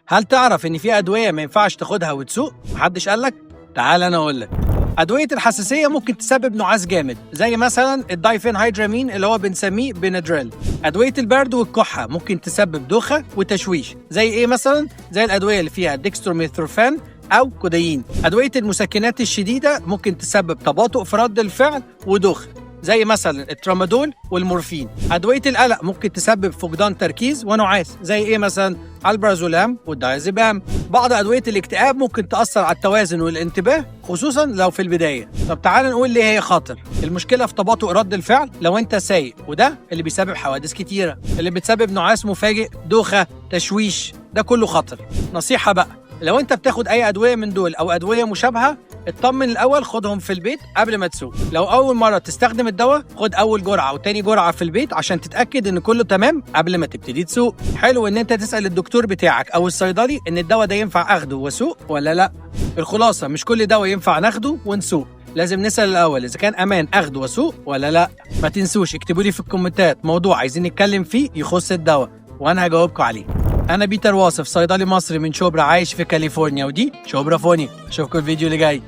هل تعرف إن في أدوية ما ينفعش تاخدها وتسوق؟ محدش قالك؟ تعال أنا أقولك. أدوية الحساسية ممكن تسبب نعاس جامد، زي مثلا الدايفينهيدرامين اللي هو بنسميه بنادريل. أدوية البرد والكحة ممكن تسبب دوخة وتشويش، زي إيه مثلا؟ زي الأدوية اللي فيها ديكستروميثورفان أو كودايين. أدوية المسكنات الشديدة ممكن تسبب تباطؤ في رد الفعل ودوخة، زي مثلا الترامادول والمورفين. أدوية القلق ممكن تسبب فقدان تركيز ونعاس، زي إيه مثلا؟ البرازولام والدايازيبام. بعض أدوية الاكتئاب ممكن تأثر على التوازن والانتباه، خصوصا لو في البداية. طب تعال نقول ليه هي خطر. المشكلة في تباطؤ رد الفعل لو أنت سايق، وده اللي بيسبب حوادث كتيرة، اللي بتسبب نعاس مفاجئ، دوخة، تشويش، ده كله خطر. نصيحة بقى، لو انت بتاخد اي ادويه من دول او ادويه مشابهه، اطمن الاول، خدهم في البيت قبل ما تسوق. لو اول مره تستخدم الدواء، خد اول جرعه وتاني جرعه في البيت عشان تتاكد ان كله تمام قبل ما تبتدي تسوق. حلو ان انت تسال الدكتور بتاعك او الصيدلي ان الدواء ده ينفع اخده واسوق ولا لا. الخلاصه، مش كل دواء ينفع ناخده ونسوق، لازم نسال الاول اذا كان امان اخده واسوق ولا لا. ما تنسوش اكتبوا لي في الكومنتات موضوع عايزين نتكلم فيه يخص الدواء وانا هجاوبكم عليه. أنا بيتر واصف، صيدلي مصري من شبرا، عايش في كاليفورنيا، ودي شبرا فوني. أشوفكم الفيديو اللي جاي.